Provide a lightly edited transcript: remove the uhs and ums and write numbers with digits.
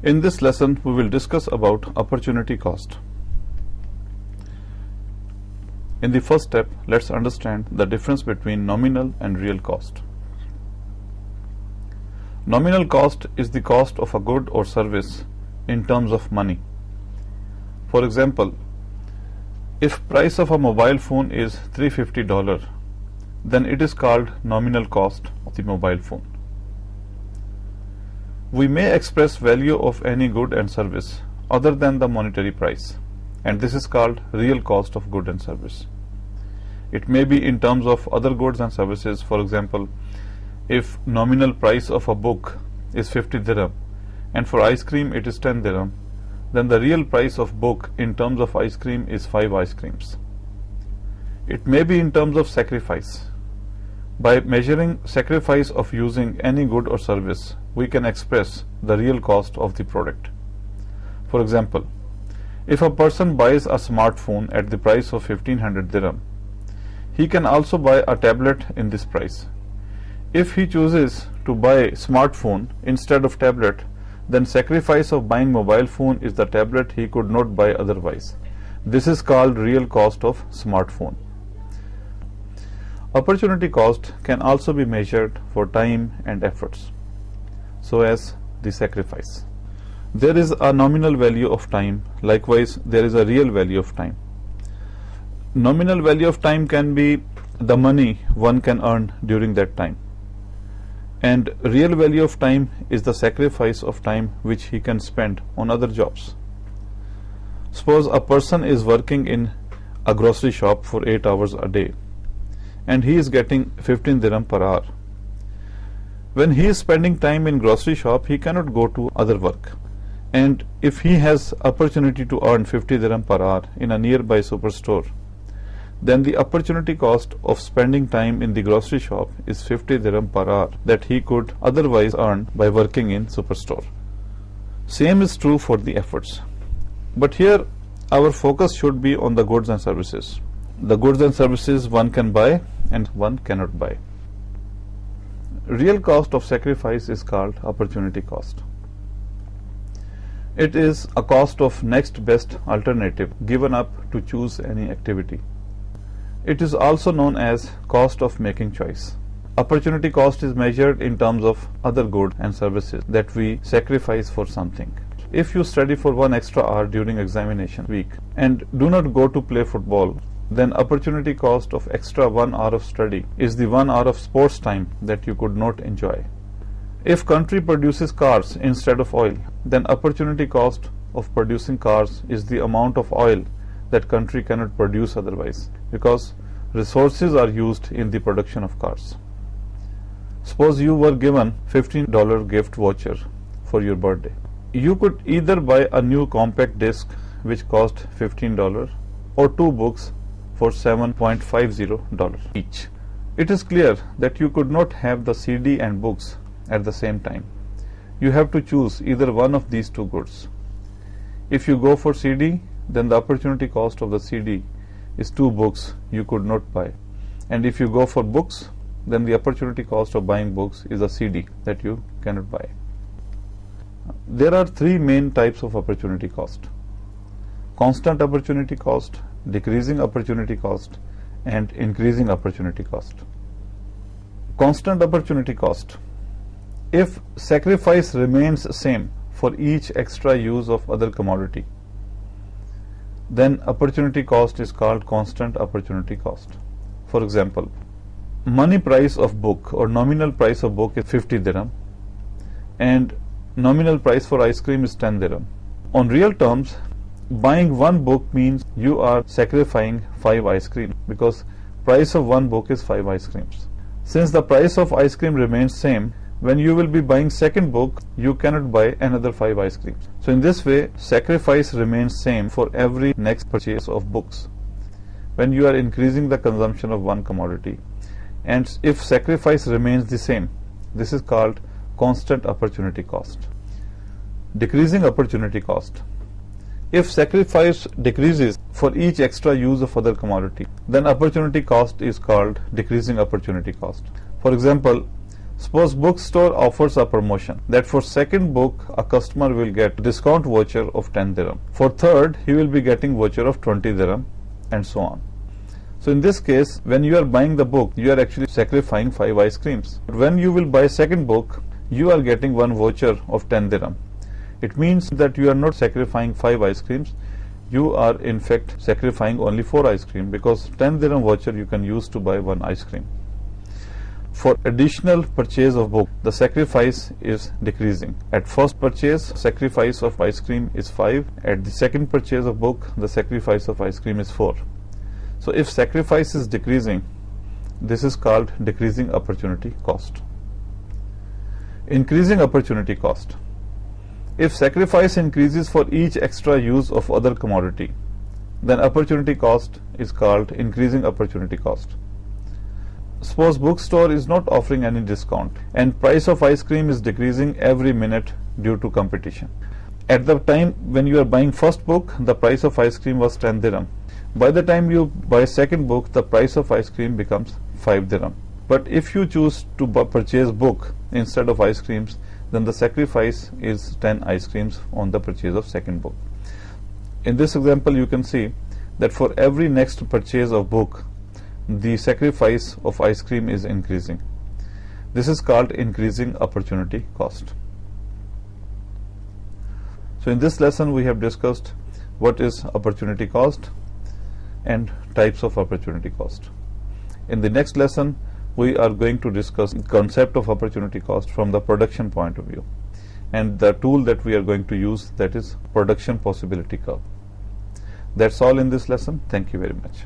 In this lesson, we will discuss about opportunity cost. In the first step, let's understand the difference between nominal and real cost. Nominal cost is the cost of a good or service in terms of money. For example, if price of a mobile phone is $350, then it is called nominal cost of the mobile phone. We may express value of any good and service other than the monetary price, and this is called real cost of good and service. It may be in terms of other goods and services. For example, if nominal price of a book is 50 dirham and for ice cream it is 10 dirham, then the real price of book in terms of ice cream is 5 ice creams. It may be in terms of sacrifice. By measuring sacrifice of using any good or service, we can express the real cost of the product. For example, if a person buys a smartphone at the price of 1500 dirham, he can also buy a tablet in this price. If he chooses to buy smartphone instead of tablet, then sacrifice of buying mobile phone is the tablet he could not buy otherwise. This is called real cost of smartphone. Opportunity cost can also be measured for time and efforts, so as the sacrifice. There is a nominal value of time, likewise there is a real value of time. Nominal value of time can be the money one can earn during that time, and real value of time is the sacrifice of time which he can spend on other jobs. Suppose a person is working in a grocery shop for 8 hours a day and he is getting 15 dirham per hour. When he is spending time in grocery shop, he cannot go to other work, and if he has opportunity to earn 50 dirham per hour in a nearby superstore, then the opportunity cost of spending time in the grocery shop is 50 dirham per hour that he could otherwise earn by working in superstore. Same is true for the efforts. But here our focus should be on the goods and services. The goods and services one can buy and one cannot buy. Real cost of sacrifice is called opportunity cost. It is a cost of next best alternative given up to choose any activity. It is also known as cost of making choice. Opportunity cost is measured in terms of other goods and services that we sacrifice for something. If you study for 1 extra hour during examination week and do not go to play football, then opportunity cost of extra 1 hour of study is the 1 hour of sports time that you could not enjoy. If country produces cars instead of oil, then opportunity cost of producing cars is the amount of oil that country cannot produce otherwise, because resources are used in the production of cars. Suppose you were given $15 gift voucher for your birthday. You could either buy a new compact disc which cost $15 or 2 books for $7.50 each. It is clear that you could not have the CD and books at the same time. You have to choose either one of these 2 goods. If you go for CD, then the opportunity cost of the CD is 2 books you could not buy, and if you go for books, then the opportunity cost of buying books is a CD that you cannot buy. There are 3 main types of opportunity cost: constant opportunity cost, decreasing opportunity cost, and increasing opportunity cost. Constant opportunity cost. If sacrifice remains same for each extra use of other commodity, then opportunity cost is called constant opportunity cost. For example, money price of book or nominal price of book is 50 dirham and nominal price for ice cream is 10 dirham. On real terms, buying 1 book means you are sacrificing 5 ice cream, because price of 1 book is 5 ice creams. Since the price of ice cream remains same, when you will be buying second book, you cannot buy another 5 ice creams. So in this way, sacrifice remains same for every next purchase of books when you are increasing the consumption of one commodity. And if sacrifice remains the same, this is called constant opportunity cost. Decreasing opportunity cost. If sacrifice decreases for each extra use of other commodity, then opportunity cost is called decreasing opportunity cost. For example, Suppose bookstore offers a promotion that for second book a customer will get discount voucher of 10 dirham. For third he will be getting voucher of 20 dirham and so on. So in this case, when you are buying the book, you are actually sacrificing 5 ice creams. But when you will buy second book, you are getting one voucher of 10 dirham. It means that you are not sacrificing 5 ice creams. You are in fact sacrificing only 4 ice cream, because 10 dirham voucher you can use to buy 1 ice cream. For additional purchase of book, the sacrifice is decreasing. At first purchase, sacrifice of ice cream is 5. At the second purchase of book, the sacrifice of ice cream is 4. So if sacrifice is decreasing, this is called decreasing opportunity cost. Increasing opportunity cost. If sacrifice increases for each extra use of other commodity, then opportunity cost is called increasing opportunity cost. Suppose bookstore is not offering any discount and price of ice cream is decreasing every minute due to competition. At the time when you are buying first book, the price of ice cream was 10 dirham. By the time you buy second book, the price of ice cream becomes 5 dirham. But if you choose to purchase book instead of ice creams, then the sacrifice is 10 ice creams on the purchase of second book. In this example, you can see that for every next purchase of book, the sacrifice of ice cream is increasing. This is called increasing opportunity cost. So in this lesson we have discussed what is opportunity cost and types of opportunity cost. In the next lesson we are going to discuss the concept of opportunity cost from the production point of view, and the tool that we are going to use, that is production possibility curve. That's all in this lesson. Thank you very much.